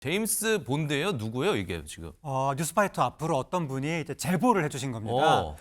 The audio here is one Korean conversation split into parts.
제임스 본드예요? 누구예요, 이게 지금? 뉴스파이터 앞으로 어떤 분이 이제 제보를 해주신 겁니다.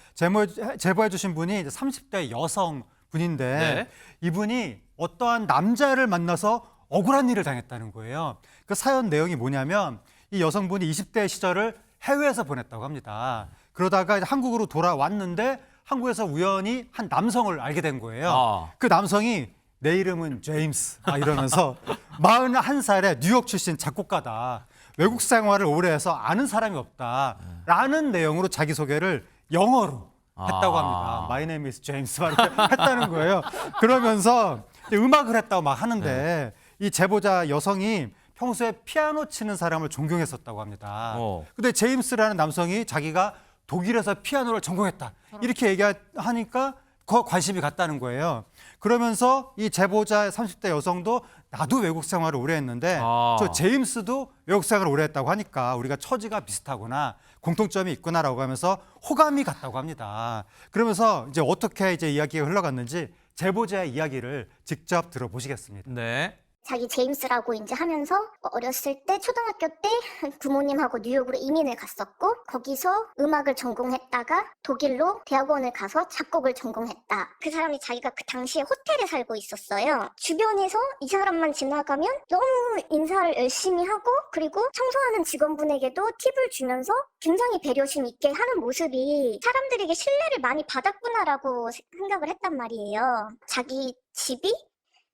제보해주신 분이 이제 30대 여성 분인데 네. 이분이 어떠한 남자를 만나서 억울한 일을 당했다는 거예요. 그 사연 내용이 뭐냐면 이 여성분이 20대 시절을 해외에서 보냈다고 합니다. 그러다가 이제 한국으로 돌아왔는데 한국에서 우연히 한 남성을 알게 된 거예요. 그 남성이 내 이름은 제임스 이러면서 41살의 뉴욕 출신 작곡가다. 외국 생활을 오래 해서 아는 사람이 없다라는 내용으로 자기소개를 영어로 했다고 합니다. My name is James 이렇게 했다는 거예요. 그러면서 음악을 했다고 막 하는데 이 제보자 여성이 평소에 피아노 치는 사람을 존경했었다고 합니다. 근데 제임스라는 남성이 자기가 독일에서 피아노를 전공했다. 이렇게 얘기하니까 관심이 갔다는 거예요. 그러면서 이 제보자 30대 여성도 나도 외국 생활을 오래 했는데 저 제임스도 외국 생활을 오래 했다고 하니까 우리가 처지가 비슷하구나, 공통점이 있구나라고 하면서 호감이 갔다고 합니다. 그러면서 이제 어떻게 이제 이야기가 흘러갔는지 제보자의 이야기를 직접 들어보시겠습니다. 네. 자기 제임스라고 이제 하면서 어렸을 때 초등학교 때 부모님하고 뉴욕으로 이민을 갔었고 거기서 음악을 전공했다가 독일로 대학원을 가서 작곡을 전공했다. 그 사람이 자기가 그 당시에 호텔에 살고 있었어요. 주변에서 이 사람만 지나가면 너무 인사를 열심히 하고 그리고 청소하는 직원분에게도 팁을 주면서 굉장히 배려심 있게 하는 모습이 사람들에게 신뢰를 많이 받았구나라고 생각을 했단 말이에요. 자기 집이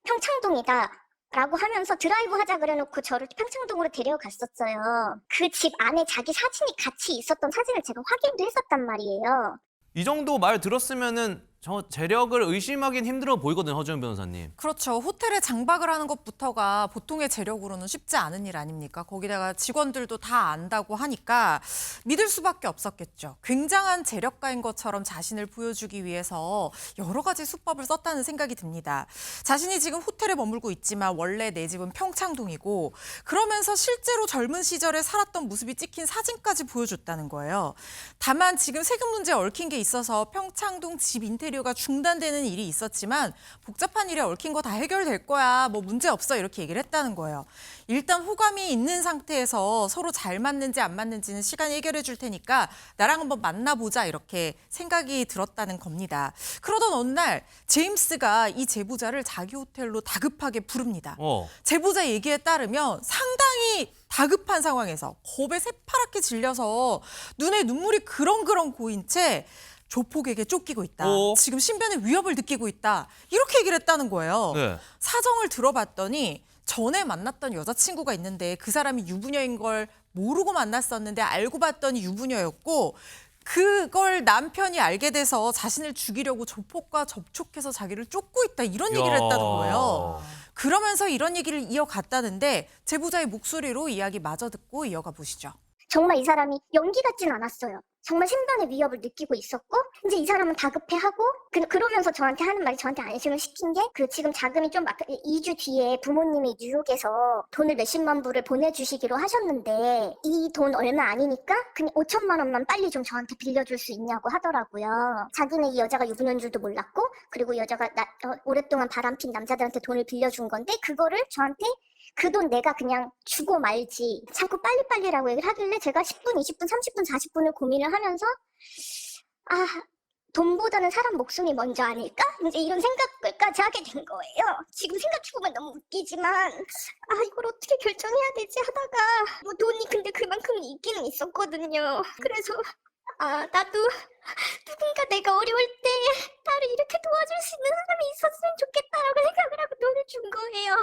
평창동이다 라고 하면서 드라이브 하자 그래놓고 저를 평창동으로 데려갔었어요. 그 집 안에 자기 사진이 같이 있었던 사진을 제가 확인도 했었단 말이에요. 이 정도 말 들었으면은 저 재력을 의심하긴 힘들어 보이거든요, 허주연 변호사님. 그렇죠. 호텔에 장박을 하는 것부터가 보통의 재력으로는 쉽지 않은 일 아닙니까? 거기다가 직원들도 다 안다고 하니까 믿을 수밖에 없었겠죠. 굉장한 재력가인 것처럼 자신을 보여주기 위해서 여러 가지 수법을 썼다는 생각이 듭니다. 자신이 지금 호텔에 머물고 있지만 원래 내 집은 평창동이고 그러면서 실제로 젊은 시절에 살았던 모습이 찍힌 사진까지 보여줬다는 거예요. 다만 지금 세금 문제에 얽힌 게 있어서 평창동 집 인테리어가 중단되는 일이 있었지만 복잡한 일에 얽힌 거 다 해결될 거야. 뭐 문제 없어. 이렇게 얘기를 했다는 거예요. 일단 호감이 있는 상태에서 서로 잘 맞는지 안 맞는지는 시간이 해결해 줄 테니까 나랑 한번 만나보자. 이렇게 생각이 들었다는 겁니다. 그러던 어느 날 제임스가 이 제보자를 자기 호텔로 다급하게 부릅니다. 제보자 얘기에 따르면 상당히 다급한 상황에서 겁에 새파랗게 질려서 눈에 눈물이 그렁그렁 고인 채 조폭에게 쫓기고 있다. 지금 신변의 위협을 느끼고 있다. 이렇게 얘기를 했다는 거예요. 사정을 들어봤더니 전에 만났던 여자친구가 있는데 그 사람이 유부녀인 걸 모르고 만났었는데 알고 봤더니 유부녀였고 그걸 남편이 알게 돼서 자신을 죽이려고 조폭과 접촉해서 자기를 쫓고 있다. 이런 얘기를 했다는 거예요. 그러면서 이런 얘기를 이어갔다는데 제보자의 목소리로 이야기 마저 듣고 이어가 보시죠. 정말 이 사람이 연기 같진 않았어요. 정말 생존의 위협을 느끼고 있었고 이제 이 사람은 다급해하고 그러면서 저한테 하는 말이 저한테 안심을 시킨 게 지금 자금이 좀 2주 뒤에 부모님이 뉴욕에서 돈을 몇십만 불을 보내주시기로 하셨는데 이 돈 얼마 아니니까 그냥 5천만 원만 빨리 좀 저한테 빌려줄 수 있냐고 하더라고요. 자기는 이 여자가 유부녀인 줄도 몰랐고 그리고 이 여자가 오랫동안 바람핀 남자들한테 돈을 빌려준 건데 그거를 저한테 그 돈 내가 그냥 주고 말지 자꾸 빨리빨리라고 얘기를 하길래 제가 10분, 20분, 30분, 40분을 고민을 하면서 돈보다는 사람 목숨이 먼저 아닐까? 이제 이런 생각까지 하게 된 거예요. 지금 생각해보면 너무 웃기지만 이걸 어떻게 결정해야 되지 하다가 돈이 근데 그만큼 있기는 있었거든요. 그래서 나도 누군가 내가 어려울 때 나를 이렇게 도와줄 수 있는 사람이 있었으면 좋겠다라고 생각을 하고 돈을 준 거예요.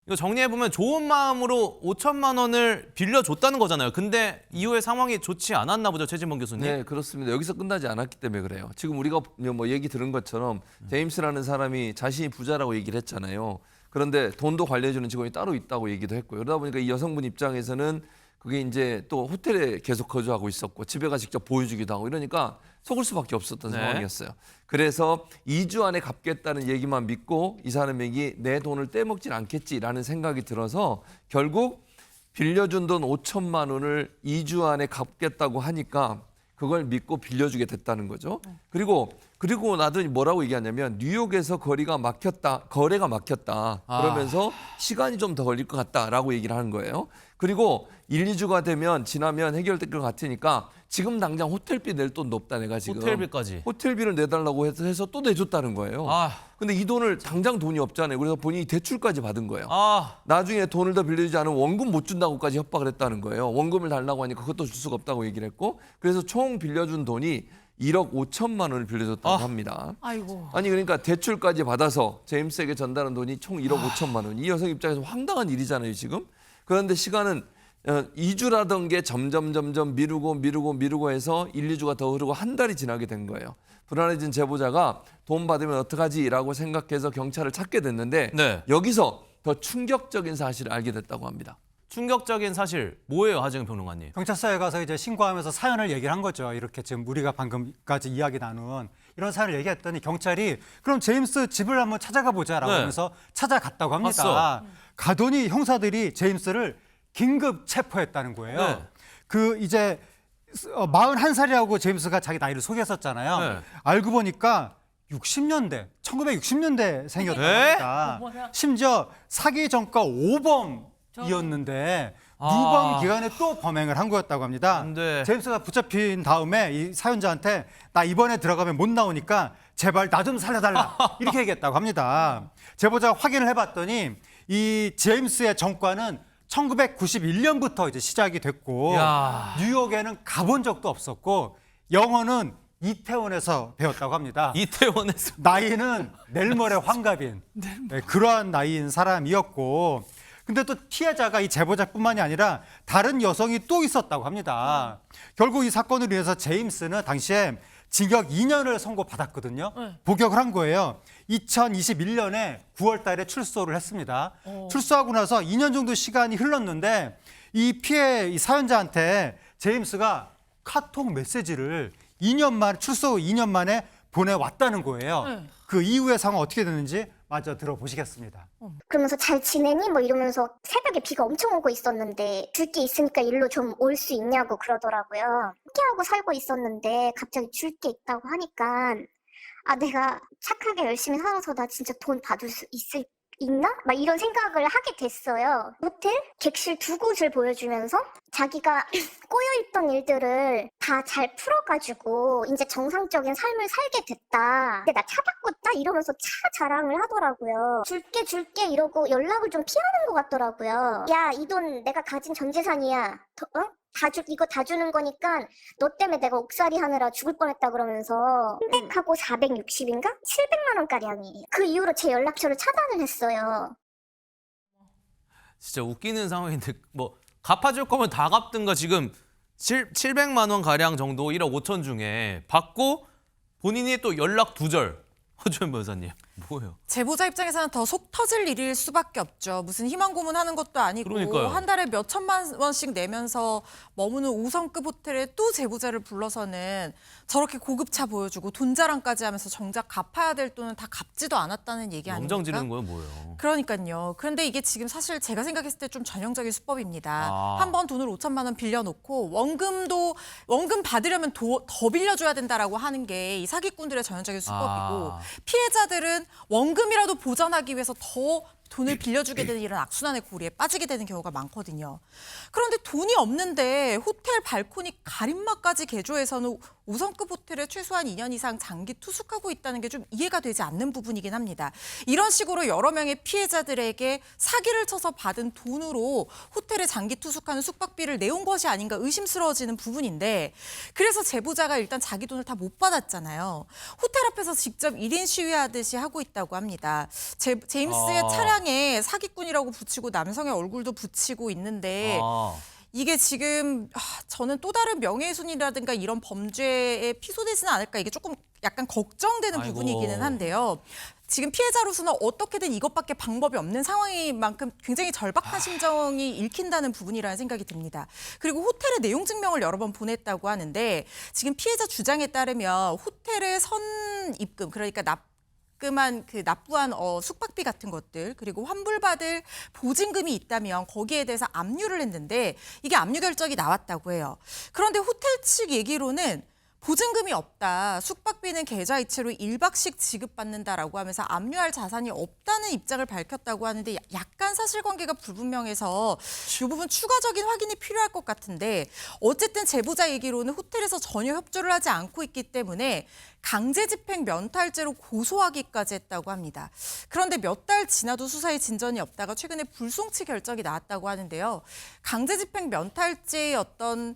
이거 정리해보면 좋은 마음으로 5천만 원을 빌려줬다는 거잖아요. 근데 이후에 상황이 좋지 않았나 보죠, 최진범 교수님? 네, 그렇습니다. 여기서 끝나지 않았기 때문에 그래요. 지금 우리가 뭐 얘기 들은 것처럼 제임스라는 사람이 자신이 부자라고 얘기를 했잖아요. 그런데 돈도 관리해주는 직원이 따로 있다고 얘기도 했고요. 그러다 보니까 이 여성분 입장에서는 그게 이제 또 호텔에 계속 거주하고 있었고 집에 가 직접 보여주기도 하고 이러니까 속을 수밖에 없었던 상황이었어요. 그래서 2주 안에 갚겠다는 얘기만 믿고 이 사람에게 내 돈을 떼먹진 않겠지라는 생각이 들어서 결국 빌려준 돈 5천만 원을 2주 안에 갚겠다고 하니까 그걸 믿고 빌려주게 됐다는 거죠. 그리고 그리고 나더니 뭐라고 얘기하냐면 뉴욕에서 거래가 막혔다. 그러면서 시간이 좀 더 걸릴 것 같다라고 얘기를 하는 거예요. 그리고 1, 2주가 지나면 해결될 것 같으니까 지금 당장 호텔비 낼 돈 높다 내가 지금. 호텔비까지. 호텔비를 내달라고 해서 또 내줬다는 거예요. 근데 이 돈을 당장 돈이 없잖아요. 그래서 본인이 대출까지 받은 거예요. 나중에 돈을 더 빌려주지 않으면 원금 못 준다고까지 협박을 했다는 거예요. 원금을 달라고 하니까 그것도 줄 수가 없다고 얘기를 했고 그래서 총 빌려준 돈이 1억 5천만 원을 빌려줬다고 합니다. 아이고. 아니 그러니까 대출까지 받아서 제임스에게 전달한 돈이 총 1억 5천만 원. 이 여성 입장에서 황당한 일이잖아요 지금. 그런데 시간은 2주라던 게 점점 미루고 해서 1, 2주가 더 흐르고 한 달이 지나게 된 거예요. 불안해진 제보자가 돈 받으면 어떡하지라고 생각해서 경찰을 찾게 됐는데 네. 여기서 더 충격적인 사실을 알게 됐다고 합니다. 충격적인 사실 뭐예요, 하재근 평론가님? 경찰서에 가서 이제 신고하면서 사연을 얘기를 한 거죠. 이렇게 지금 우리가 방금까지 이야기 나눈 이런 사연을 얘기했더니 경찰이 그럼 제임스 집을 한번 찾아가 보자라고 네. 하면서 찾아갔다고 합니다. 갔어. 가더니 형사들이 제임스를 긴급 체포했다는 거예요. 네. 그 이제 41살이라고 제임스가 자기 나이를 소개했었잖아요. 네. 알고 보니까 1960년대 생이었다고 네? 합니다. 심지어 사기 전과 5범이었는데 누범 기간에 또 범행을 한 거였다고 합니다. 안 돼. 제임스가 붙잡힌 다음에 이 사연자한테 나 이번에 들어가면 못 나오니까 제발 나 좀 살려달라 이렇게 얘기했다고 합니다. 제보자가 확인을 해봤더니 이 제임스의 전과는 1991년부터 이제 시작이 됐고 야. 뉴욕에는 가본 적도 없었고 영어는 이태원에서 배웠다고 합니다. 이태원에서. 나이는 낼머레 환갑인 네, 그러한 나이인 사람이었고 근데 또 피해자가 이 제보자뿐만이 아니라 다른 여성이 또 있었다고 합니다. 결국 이 사건으로 인해서 제임스는 당시에 징역 2년을 선고받았거든요. 복역을 한 거예요. 2021년에 9월 달에 출소를 했습니다. 출소하고 나서 2년 정도 시간이 흘렀는데 이 사연자한테 제임스가 카톡 메시지를 2년 만에 출소 후 2년 만에 보내왔다는 거예요. 그 이후의 상황 어떻게 됐는지 마저 들어보시겠습니다. 그러면서 잘 지내니? 뭐 이러면서 새벽에 비가 엄청 오고 있었는데 줄 게 있으니까 일로 좀 올 수 있냐고 그러더라고요. 함께하고 살고 있었는데 갑자기 줄 게 있다고 하니까 내가 착하게 열심히 살아서 나 진짜 돈 받을 수 있나? 막 이런 생각을 하게 됐어요. 호텔? 객실 2곳을 보여주면서 자기가 꼬여있던 일들을 다 잘 풀어가지고 이제 정상적인 삶을 살게 됐다. 근데 나 차 바꿨다? 이러면서 차 자랑을 하더라고요. 줄게 이러고 연락을 좀 피하는 것 같더라고요. 야, 이 돈 내가 가진 전 재산이야. 이거 다 주는 거니까 너 때문에 내가 옥살이 하느라 죽을 뻔했다 그러면서 300하고 460인가? 700만 원가량이. 그 이후로 제 연락처를 차단을 했어요. 진짜 웃기는 상황인데 뭐 갚아줄 거면 다 갚든가 지금 700만 원 가량 정도 1억 5천 중에 받고 본인이 또 연락 두절. 허주현 변호사님 뭐예요? 제보자 입장에서는 더 속 터질 일일 수밖에 없죠. 무슨 희망 고문하는 것도 아니고 그러니까요. 한 달에 몇 천만 원씩 내면서 머무는 5성급 호텔에 또 제보자를 불러서는 저렇게 고급차 보여주고 돈 자랑까지 하면서 정작 갚아야 될 돈은 다 갚지도 않았다는 얘기 아닙니까? 엄정 지르는 거예요 뭐예요? 그러니까요. 그런데 이게 지금 사실 제가 생각했을 때 좀 전형적인 수법입니다. 아. 한 번 돈을 5천만 원 빌려놓고 원금 받으려면 더 빌려줘야 된다라고 하는 게 이 사기꾼들의 전형적인 수법이고 피해자들은 원금이라도 보전하기 위해서 더 돈을 빌려주게 되는 이런 악순환의 고리에 빠지게 되는 경우가 많거든요. 그런데 돈이 없는데 호텔 발코니 가림막까지 개조해서는 5성급 호텔에 최소한 2년 이상 장기 투숙하고 있다는 게 좀 이해가 되지 않는 부분이긴 합니다. 이런 식으로 여러 명의 피해자들에게 사기를 쳐서 받은 돈으로 호텔에 장기 투숙하는 숙박비를 내온 것이 아닌가 의심스러워지는 부분인데 그래서 제보자가 일단 자기 돈을 다 못 받았잖아요. 호텔 앞에서 직접 1인 시위하듯이 하고 있다고 합니다. 제임스의 차량에 사기꾼이라고 붙이고 남성의 얼굴도 붙이고 있는데 이게 지금 저는 또 다른 명예훼손이라든가 이런 범죄에 피소되지는 않을까 이게 조금 약간 걱정되는 부분이기는 한데요. 지금 피해자로서는 어떻게든 이것밖에 방법이 없는 상황인 만큼 굉장히 절박한 심정이 읽힌다는 부분이라는 생각이 듭니다. 그리고 호텔에 내용 증명을 여러 번 보냈다고 하는데 지금 피해자 주장에 따르면 호텔의 선입금 그러니까 납부한 숙박비 같은 것들 그리고 환불받을 보증금이 있다면 거기에 대해서 압류를 했는데 이게 압류 결정이 나왔다고 해요. 그런데 호텔 측 얘기로는 보증금이 없다, 숙박비는 계좌이체로 1박씩 지급받는다라고 하면서 압류할 자산이 없다는 입장을 밝혔다고 하는데 약간 사실관계가 불분명해서 이 부분 추가적인 확인이 필요할 것 같은데 어쨌든 제보자 얘기로는 호텔에서 전혀 협조를 하지 않고 있기 때문에 강제집행 면탈죄로 고소하기까지 했다고 합니다. 그런데 몇 달 지나도 수사에 진전이 없다가 최근에 불송치 결정이 나왔다고 하는데요. 강제집행 면탈죄의 어떤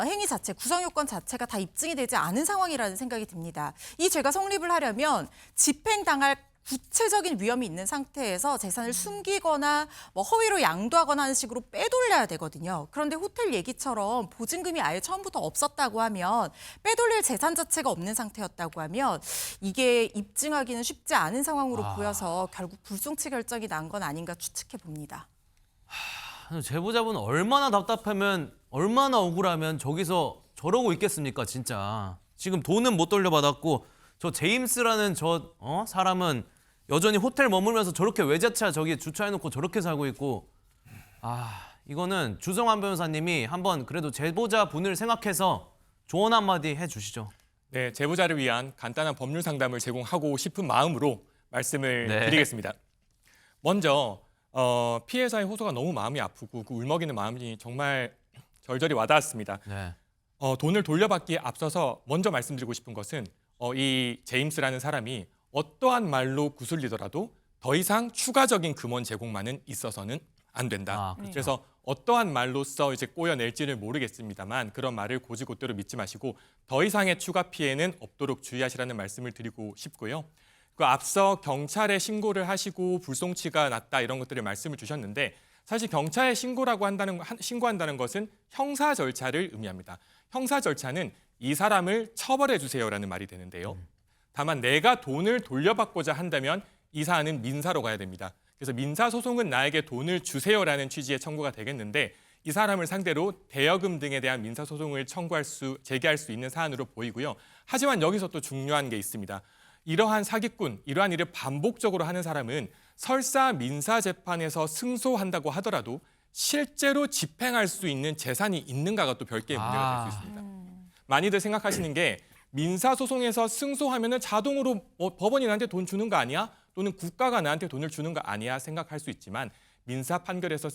행위 자체, 구성 요건 자체가 다 입증이 되지 않은 상황이라는 생각이 듭니다. 이 죄가 성립을 하려면 집행당할 구체적인 위험이 있는 상태에서 재산을 숨기거나 뭐 허위로 양도하거나 하는 식으로 빼돌려야 되거든요. 그런데 호텔 얘기처럼 보증금이 아예 처음부터 없었다고 하면 빼돌릴 재산 자체가 없는 상태였다고 하면 이게 입증하기는 쉽지 않은 상황으로 보여서 결국 불송치 결정이 난 건 아닌가 추측해 봅니다. 제보자분 얼마나 답답하면 얼마나 억울하면 저기서 저러고 있겠습니까 진짜. 지금 돈은 못 돌려받았고 저 제임스라는 사람은 여전히 호텔 머물면서 저렇게 외제차 저기 주차해놓고 저렇게 살고 있고 이거는 주성환 변호사님이 한번 그래도 제보자 분을 생각해서 조언 한마디 해주시죠. 네, 제보자를 위한 간단한 법률 상담을 제공하고 싶은 마음으로 말씀을 드리겠습니다. 먼저 피해자의 호소가 너무 마음이 아프고 그 울먹이는 마음이 정말 절절히 와닿았습니다. 네. 돈을 돌려받기에 앞서서 먼저 말씀드리고 싶은 것은 이 제임스라는 사람이 어떠한 말로 구슬리더라도 더 이상 추가적인 금원 제공만은 있어서는 안 된다. 그렇죠. 그래서 어떠한 말로써 이제 꼬여낼지는 모르겠습니다만 그런 말을 고지고대로 믿지 마시고 더 이상의 추가 피해는 없도록 주의하시라는 말씀을 드리고 싶고요. 그 앞서 경찰에 신고를 하시고 불송치가 났다 이런 것들을 말씀을 주셨는데 사실 경찰에 신고한다는 것은 형사 절차를 의미합니다. 형사 절차는 이 사람을 처벌해 주세요라는 말이 되는데요. 다만 내가 돈을 돌려받고자 한다면 이 사안은 민사로 가야 됩니다. 그래서 민사소송은 나에게 돈을 주세요라는 취지의 청구가 되겠는데 이 사람을 상대로 대여금 등에 대한 민사소송을 제기할 수 있는 사안으로 보이고요. 하지만 여기서 또 중요한 게 있습니다. 이러한 사기꾼, 이러한 일을 반복적으로 하는 사람은 설사 민사재판에서 승소한다고 하더라도 실제로 집행할 수 있는 재산이 있는가가 또 별개의 문제가 될 수 있습니다. 많이들 생각하시는 게 민사소송에서 승소하면은 자동으로 법원이 나한테 돈 주는 거 아니야? 또는 국가가 나한테 돈을 주는 거 아니야? 생각할 수 있지만 민사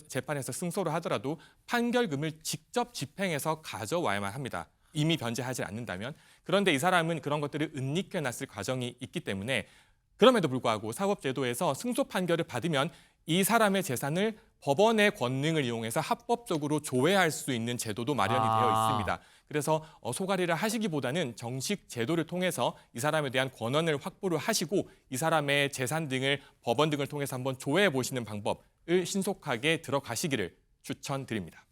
재판에서 승소를 하더라도 판결금을 직접 집행해서 가져와야만 합니다. 이미 변제하지 않는다면. 그런데 이 사람은 그런 것들을 은닉해놨을 과정이 있기 때문에 그럼에도 불구하고 사법제도에서 승소 판결을 받으면 이 사람의 재산을 법원의 권능을 이용해서 합법적으로 조회할 수 있는 제도도 마련이 되어 있습니다. 그래서 소가리를 하시기보다는 정식 제도를 통해서 이 사람에 대한 권한을 확보를 하시고 이 사람의 재산 등을 법원 등을 통해서 한번 조회해 보시는 방법을 신속하게 들어가시기를 추천드립니다.